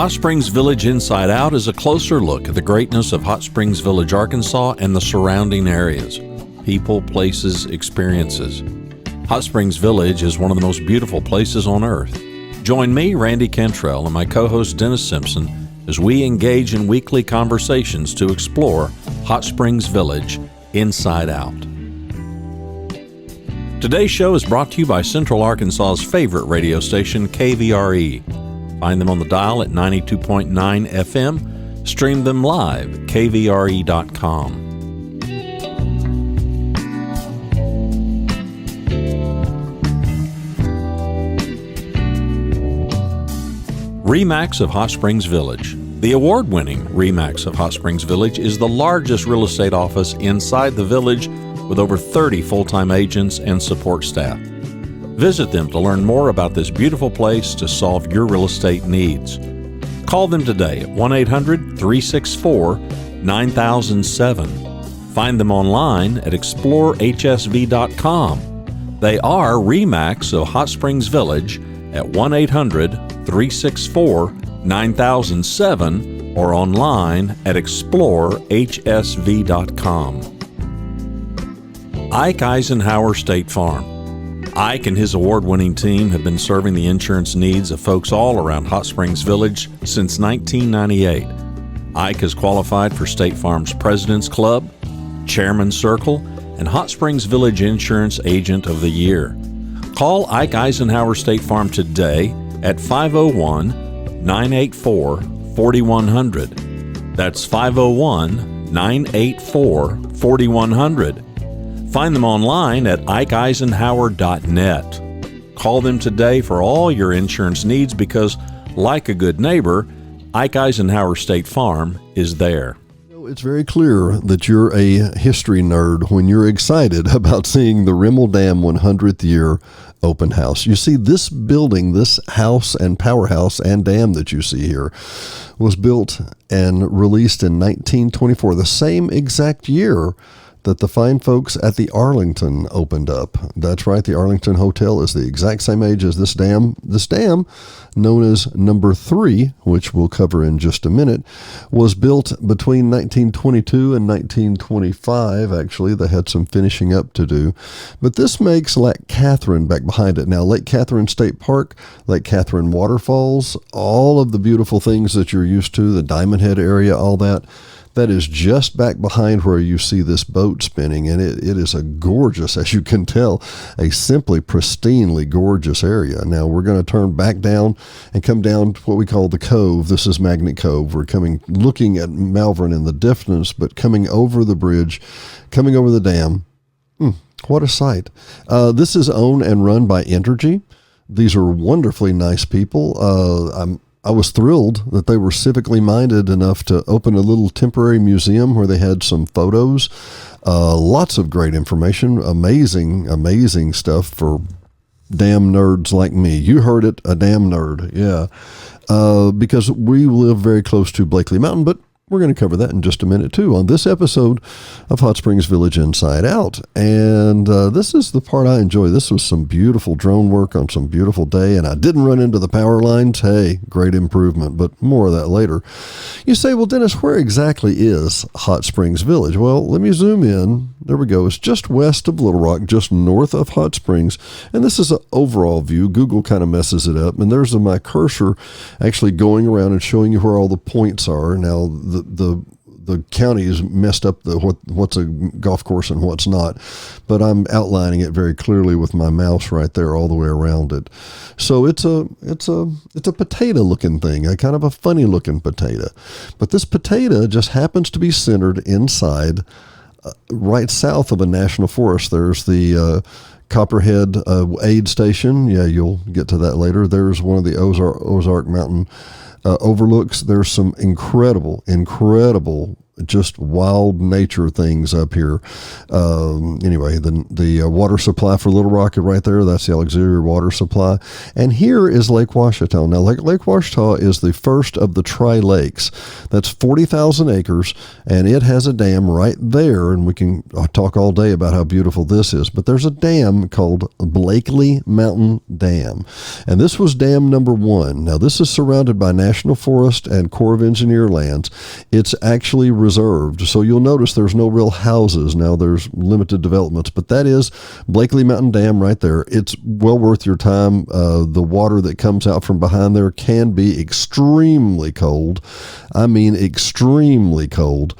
Hot Springs Village Inside Out is a closer look at the greatness of Hot Springs Village, Arkansas and the surrounding areas. People, places, experiences. Hot Springs Village is one of the most beautiful places on earth. Join me, Randy Cantrell, and my co-host Dennis Simpson as we engage in weekly conversations to explore Hot Springs Village Inside Out. Today's show is brought to you by Central Arkansas's favorite radio station, KVRE. Find them on the dial at 92.9 FM. Stream them live at kvre.com. RE/MAX of Hot Springs Village. The award-winning RE/MAX of Hot Springs Village is the largest real estate office inside the village with over 30 full-time agents and support staff. Visit them to learn more about this beautiful place to solve your real estate needs. Call them today at 1-800-364-9007. Find them online at explorehsv.com. They are RE/MAX of Hot Springs Village at 1-800-364-9007 or online at explorehsv.com. Ike Eisenhower State Farm. Ike and his award-winning team have been serving the insurance needs of folks all around Hot Springs Village since 1998. Ike has qualified for State Farm's President's Club, Chairman's Circle, and Hot Springs Village Insurance Agent of the Year. Call Ike Eisenhower State Farm today at 501-984-4100. That's 501-984-4100. Find them online at ikeeisenhower.net. Call them today for all your insurance needs because, like a good neighbor, Ike Eisenhower State Farm is there. It's very clear that you're a history nerd when you're excited about seeing the Rimmel Dam 100th year open house. You see, this building, this house and powerhouse and dam that you see here was built and released in 1924, the same exact year that the fine folks at the Arlington opened up. That's right, the Arlington Hotel is the exact same age as this dam. This dam, known as number 3, which we'll cover in just a minute, was built between 1922 and 1925. Actually, they had some finishing up to do. But this makes Lake Catherine back behind it. Now, Lake Catherine State Park, Lake Catherine Waterfalls, all of the beautiful things that you're used to, the Diamond Head area, all that, that is just back behind where you see this boat spinning, and it is a gorgeous, as you can tell, a simply pristinely gorgeous area. Now we're going to turn back down and come down to what we call the Cove. This is Magnet Cove. We're looking at Malvern in the distance, but coming over the bridge, coming over the dam. What a sight. This is owned and run by Entergy. These are wonderfully nice people. I was thrilled that they were civically minded enough to open a little temporary museum where they had some photos, lots of great information, amazing stuff for damn nerds like me. You heard it, a damn nerd, yeah. Because we live very close to Blakely Mountain, but we're going to cover that in just a minute, too, on this episode of Hot Springs Village Inside Out. And this is the part I enjoy. This was some beautiful drone work on some beautiful day, and I didn't run into the power lines. Hey, great improvement, but more of that later. You say, well, Dennis, where exactly is Hot Springs Village? Well, let me zoom in. There we go. It's just west of Little Rock, just north of Hot Springs. And this is an overall view. Google kind of messes it up. And there's my cursor actually going around and showing you where all the points are. Now, the county is messed up what's a golf course and what's not, but I'm outlining it very clearly with my mouse right there all the way around it. So it's a potato looking thing, a kind of a funny looking potato. But this potato just happens to be centered inside right south of a national forest. There's the Copperhead aid station. Yeah, you'll get to that later. There's one of the Ozark Mountain overlooks. There's some incredible just wild nature things up here. Anyway, the water supply for Little Rock is right there. That's the auxiliary water supply. And here is Lake Ouachita. Now, Lake Ouachita is the first of the tri-lakes. That's 40,000 acres, and it has a dam right there, and we can talk all day about how beautiful this is. But there's a dam called Blakely Mountain Dam, and this was dam number 1. Now, this is surrounded by National Forest and Corps of Engineer lands. It's actually reserved, so you'll notice there's no real houses. Now, there's limited developments, but that is Blakely Mountain Dam right there. It's well worth your time. The water that comes out from behind there can be extremely cold. I mean, extremely cold.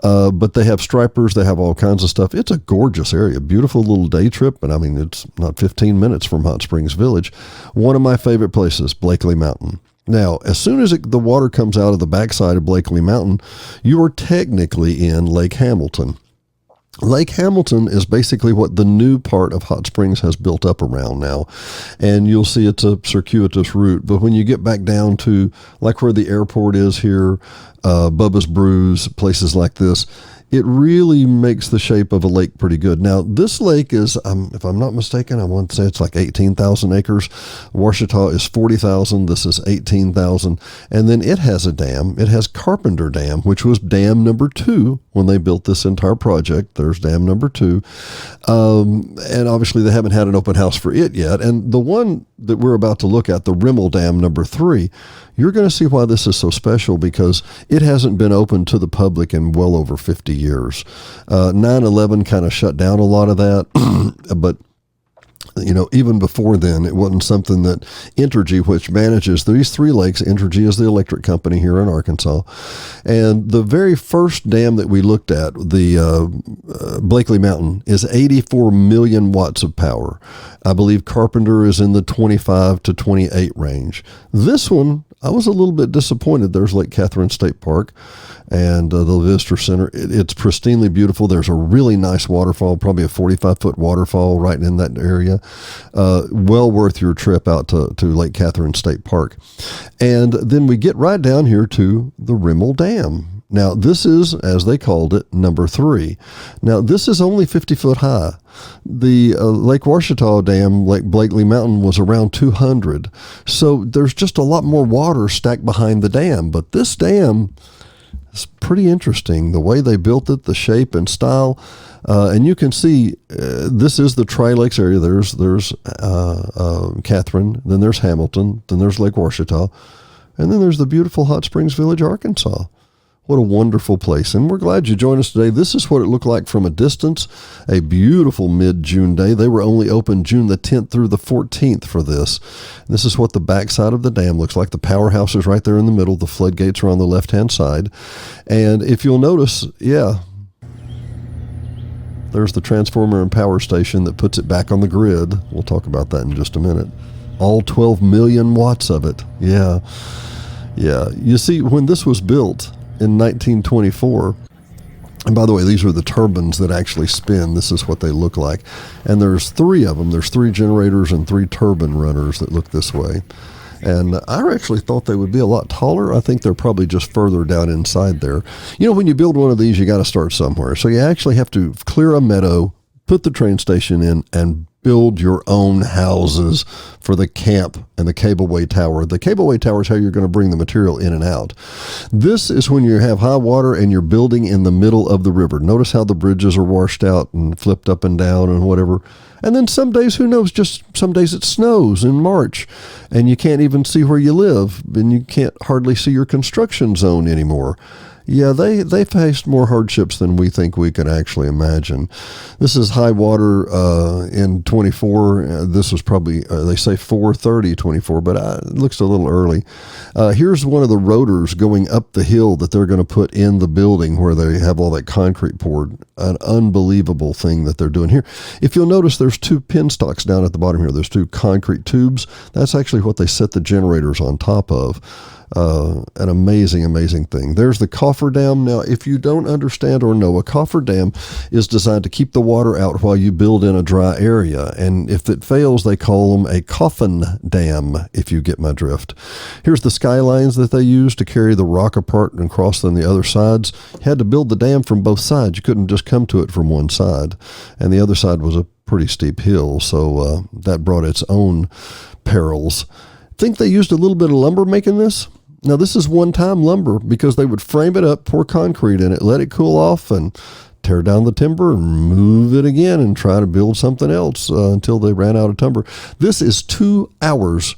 But they have stripers, they have all kinds of stuff. It's a gorgeous area, beautiful little day trip, and I mean, it's not 15 minutes from Hot Springs Village. One of my favorite places, Blakely Mountain. Now, as soon as the water comes out of the backside of Blakely Mountain, you are technically in Lake Hamilton. Lake Hamilton is basically what the new part of Hot Springs has built up around now, and you'll see it's a circuitous route. But when you get back down to like where the airport is here, Bubba's Brews, places like this, it really makes the shape of a lake pretty good. Now, this lake is, if I'm not mistaken, I want to say it's like 18,000 acres. Ouachita is 40,000. This is 18,000. And then it has a dam. It has Carpenter Dam, which was dam number 2 when they built this entire project. There's dam number 2. And obviously they haven't had an open house for it yet. And the one that we're about to look at, the Rimmel Dam number 3, you're going to see why this is so special, because it hasn't been open to the public in well over 50 years. 9/11 kind of shut down a lot of that, but even before then, it wasn't something that Entergy, which manages these 3 lakes, Entergy is the electric company here in Arkansas. And the very first dam that we looked at, the Blakely Mountain, is 84 million watts of power. I believe Carpenter is in the 25 to 28 range. This one, I was a little bit disappointed. There's Lake Catherine State Park and the Visitor Center. It's pristinely beautiful. There's a really nice waterfall, probably a 45-foot waterfall right in that area. Well worth your trip out to Lake Catherine State Park. And then we get right down here to the Rimmel Dam. Now, this is, as they called it, number 3. Now, this is only 50 foot high. The Lake Ouachita Dam, Lake Blakely Mountain, was around 200. So there's just a lot more water stacked behind the dam. But this dam is pretty interesting. The way they built it, the shape and style. And you can see this is the Tri-Lakes area. There's Catherine, then there's Hamilton, then there's Lake Ouachita, and then there's the beautiful Hot Springs Village, Arkansas. What a wonderful place. And we're glad you joined us today. This is what it looked like from a distance. A beautiful mid-June day. They were only open June the 10th through the 14th for this. This is what the backside of the dam looks like. The powerhouse is right there in the middle. The floodgates are on the left-hand side. And if you'll notice, there's the transformer and power station that puts it back on the grid. We'll talk about that in just a minute. All 12 million watts of it. Yeah. You see, when this was built in 1924, and by the way, these are the turbines that actually spin. This is what they look like. And there's 3 of them. There's 3 generators and 3 turbine runners that look this way. And I actually thought they would be a lot taller. I think they're probably just further down inside there. When you build one of these, you got to start somewhere. So you actually have to clear a meadow, put the train station in, and build your own houses for the camp and the cableway tower. The cableway tower is how you're going to bring the material in and out. This is when you have high water and you're building in the middle of the river. Notice how the bridges are washed out and flipped up and down and whatever. And then some days, who knows, just some days it snows in March and you can't even see where you live and you can't hardly see your construction zone anymore. Yeah, they faced more hardships than we think we can actually imagine. This is high water in 24. This was probably, they say 4:30:24, but it looks a little early. Here's one of the rotors going up the hill that they're going to put in the building where they have all that concrete poured. An unbelievable thing that they're doing here. If you'll notice, there's 2 penstocks down at the bottom here. There's 2 concrete tubes. That's actually what they set the generators on top of. An amazing, amazing thing. There's the coffer dam. Now, if you don't understand or know, a coffer dam is designed to keep the water out while you build in a dry area. And if it fails, they call them a coffin dam, if you get my drift. Here's the skylines that they used to carry the rock apart and cross on the other sides. You had to build the dam from both sides. You couldn't just come to it from one side. And the other side was a pretty steep hill, so that brought its own perils. Think they used a little bit of lumber making this? Now, this is one-time lumber because they would frame it up, pour concrete in it, let it cool off, and tear down the timber and move it again and try to build something else until they ran out of timber. This is 2 hours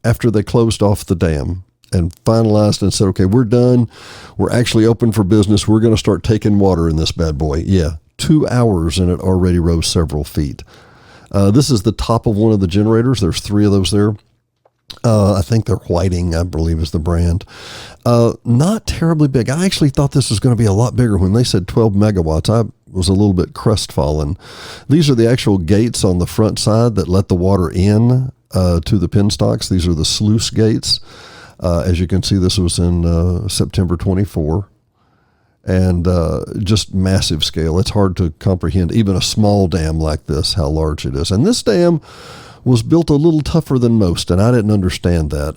after they closed off the dam and finalized and said, okay, we're done. We're actually open for business. We're going to start taking water in this bad boy. Yeah, 2 hours, and it already rose several feet. This is the top of one of the generators. There's 3 of those there. I think they're Whiting, I believe is the brand. Not terribly big. I actually thought this was going to be a lot bigger. When they said 12 megawatts, I was a little bit crestfallen. These are the actual gates on the front side that let the water in to the penstocks. These are the sluice gates. As you can see, this was in September 24. And just massive scale. It's hard to comprehend, even a small dam like this, how large it is. And this dam was built a little tougher than most, and I didn't understand that.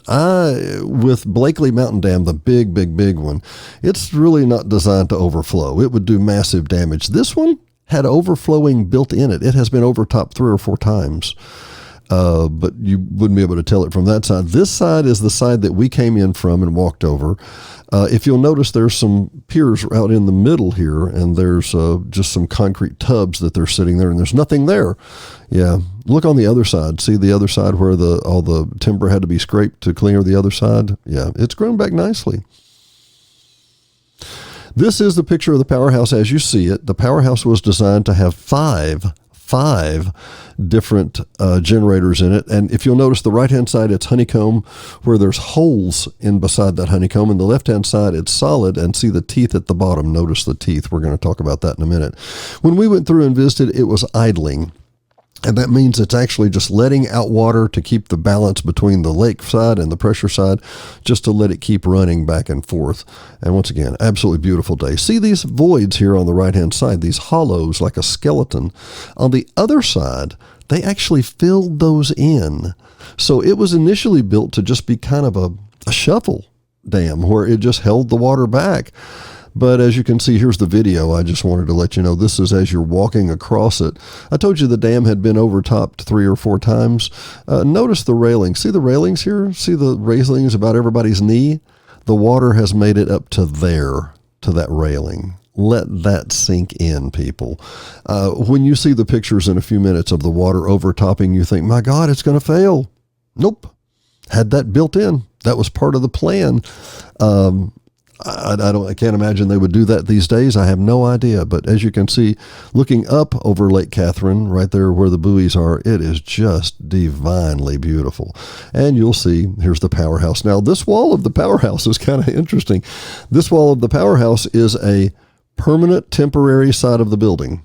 With Blakely Mountain Dam, the big one, it's really not designed to overflow. It would do massive damage. This one had overflowing built in it. It has been overtopped 3 or 4 times. But you wouldn't be able to tell it from that side. This side is the side that we came in from and walked over. If you'll notice, there's some piers out in the middle here, and there's just some concrete tubs that they're sitting there, and there's nothing there. Yeah, look on the other side. See the other side where all the timber had to be scraped to clear the other side? Yeah, it's grown back nicely. This is the picture of the powerhouse as you see it. The powerhouse was designed to have five different generators in it. And if you'll notice, the right-hand side, it's honeycomb, where there's holes in beside that honeycomb. And the left-hand side, it's solid, and see the teeth at the bottom. Notice the teeth. We're going to talk about that in a minute. When we went through and visited, it was idling. And that means it's actually just letting out water to keep the balance between the lake side and the pressure side, just to let it keep running back and forth. And once again, absolutely beautiful day. See these voids here on the right-hand side, these hollows like a skeleton. On the other side, they actually filled those in. So it was initially built to just be kind of a shovel dam where it just held the water back. But as you can see, here's the video. I just wanted to let you know this is as you're walking across it. I told you the dam had been overtopped 3 or 4 times. Notice the railing. See the railings here? See the railings about everybody's knee? The water has made it up to there, to that railing. Let that sink in, people. When you see the pictures in a few minutes of the water overtopping, you think, my God, it's going to fail. Nope. Had that built in. That was part of the plan. I can't imagine they would do that these days. I have no idea. But as you can see, looking up over Lake Catherine, right there where the buoys are, it is just divinely beautiful. And you'll see, here's the powerhouse. Now, this wall of the powerhouse is kind of interesting. This wall of the powerhouse is a permanent temporary side of the building.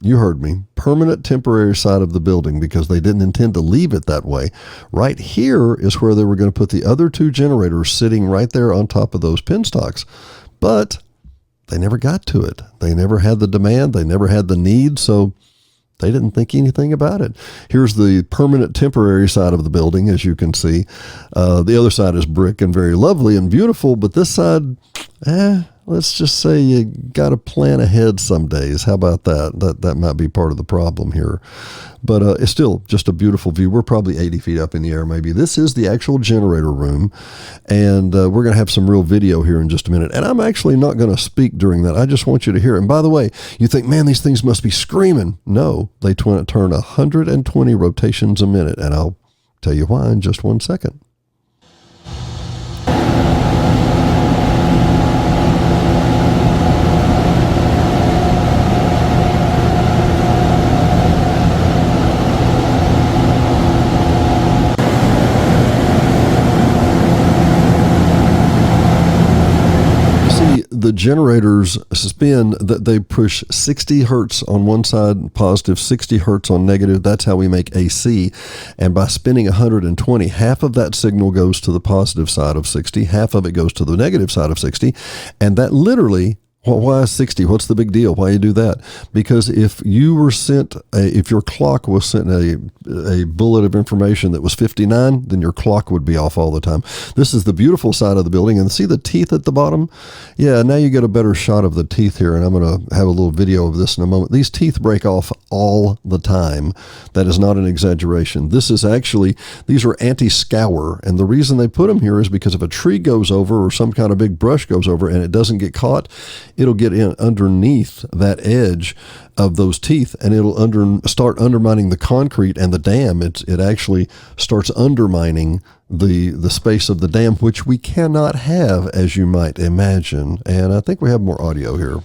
You heard me. Permanent temporary side of the building, because they didn't intend to leave it that way. Right here is where they were going to put the other 2 generators sitting right there on top of those penstocks. But they never got to it. They never had the demand. They never had the need. So they didn't think anything about it. Here's the permanent temporary side of the building, as you can see. The other side is brick and very lovely and beautiful, but this side, let's just say you got to plan ahead some days. How about that? That might be part of the problem here. But it's still just a beautiful view. We're probably 80 feet up in the air maybe. This is the actual generator room, and we're going to have some real video here in just a minute. And I'm actually not going to speak during that. I just want you to hear it. And by the way, you think, man, these things must be screaming. No, they turn 120 rotations a minute, and I'll tell you why in just 1 second. The generators spin, that they push 60 hertz on one side, positive, 60 hertz on negative. That's how we make AC. And by spinning 120, half of that signal goes to the positive side of 60, half of it goes to the negative side of 60. And that literally, why 60? What's the big deal? Why you do that? Because if you were sent, if your clock was sent a bullet of information that was 59, then your clock would be off all the time. This is the beautiful side of the building. And see the teeth at the bottom? Yeah, now you get a better shot of the teeth here. And I'm going to have a little video of this in a moment. These teeth break off all the time. That is not an exaggeration. This is actually, these are anti-scour. And the reason they put them here is because if a tree goes over or some kind of big brush goes over and it doesn't get caught, it'll get in underneath that edge of those teeth, and it'll start undermining the concrete and the dam. It actually starts undermining the space of the dam, which we cannot have, as you might imagine. And I think we have more audio here.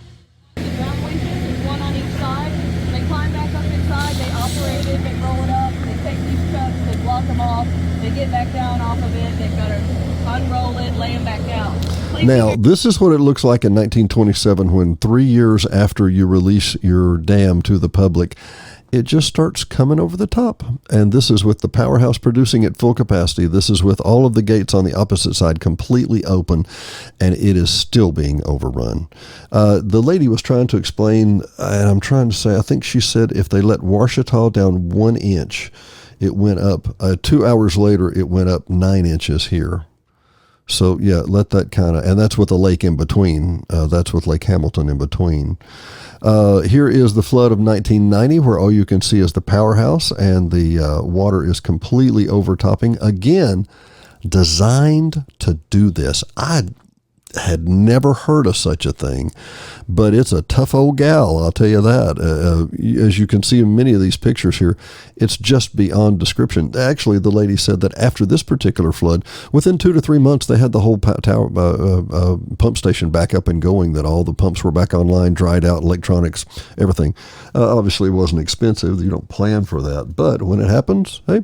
Ground winches, one on each side. They climb back up inside, they operate it, they roll it up, they take these trucks, they block them off, they get back down off of it, they've got to unroll it, lay them back down. Now, this is what it looks like in 1927 when 3 years after you release your dam to the public, it just starts coming over the top. And this is with the powerhouse producing at full capacity. This is with all of the gates on the opposite side completely open, and it is still being overrun. The lady was trying to explain, and I'm trying to say, I think she said if they let Ouachita down 1 inch, it went up. 2 hours later, it went up 9 inches here. So, yeah, let that kind of, and that's with a lake in between. That's with Lake Hamilton in between. Here is the flood of 1990, where all you can see is the powerhouse, and the water is completely overtopping. Again, designed to do this. I had never heard of such a thing, but it's a tough old gal, I'll tell you that. As you can see in many of these pictures here, it's just beyond description. Actually, the lady said that after this particular flood, within 2 to 3 months, they had the whole pump station back up and going, that all the pumps were back online, dried out, electronics, everything. Obviously, it wasn't expensive. You don't plan for that. But when it happens, hey,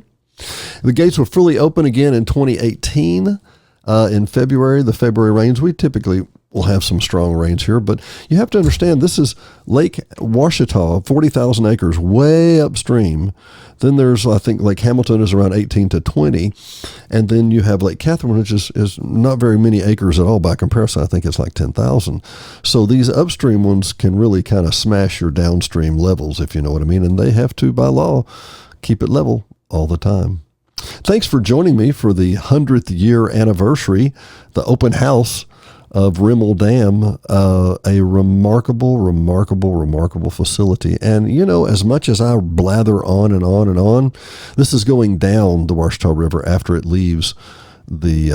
the gates were fully open again in 2018. In February, the February rains, we typically will have some strong rains here, but you have to understand this is Lake Ouachita, 40,000 acres, way upstream. Then there's, I think, Lake Hamilton is around 18 to 20. And then you have Lake Catherine, which is not very many acres at all by comparison. I think it's like 10,000. So these upstream ones can really kind of smash your downstream levels, if you know what I mean. And they have to, by law, keep it level all the time. Thanks for joining me for the 100th year anniversary, the open house of Rimmel Dam, a remarkable, remarkable, remarkable facility. And, you know, as much as I blather on and on and on, this is going down the Ouachita River after it leaves the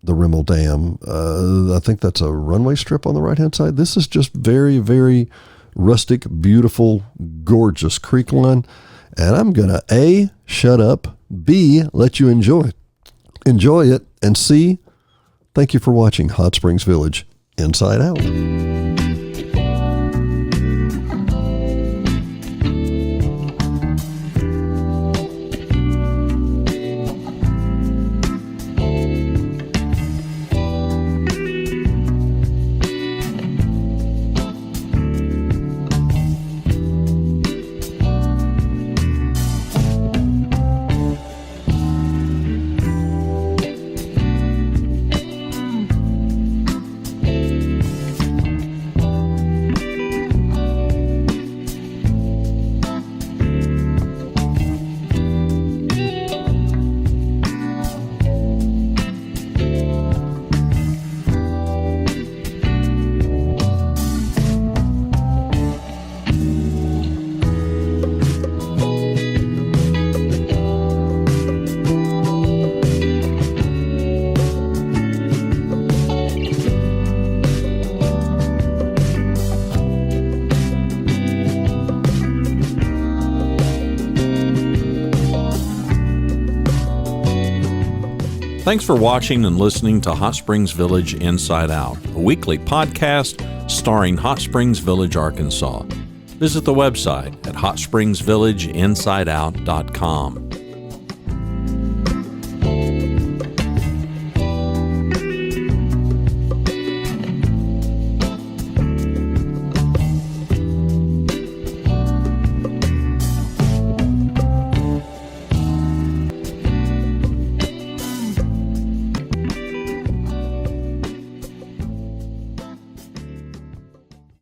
Rimmel Dam. I think that's a runway strip on the right-hand side. This is just very, very rustic, beautiful, gorgeous creek line. And I'm going to A, shut up, B, let you enjoy it, and C, thank you for watching Hot Springs Village Inside Out. Thanks for watching and listening to Hot Springs Village Inside Out, a weekly podcast starring Hot Springs Village, Arkansas. Visit the website at hotspringsvillageinsideout.com.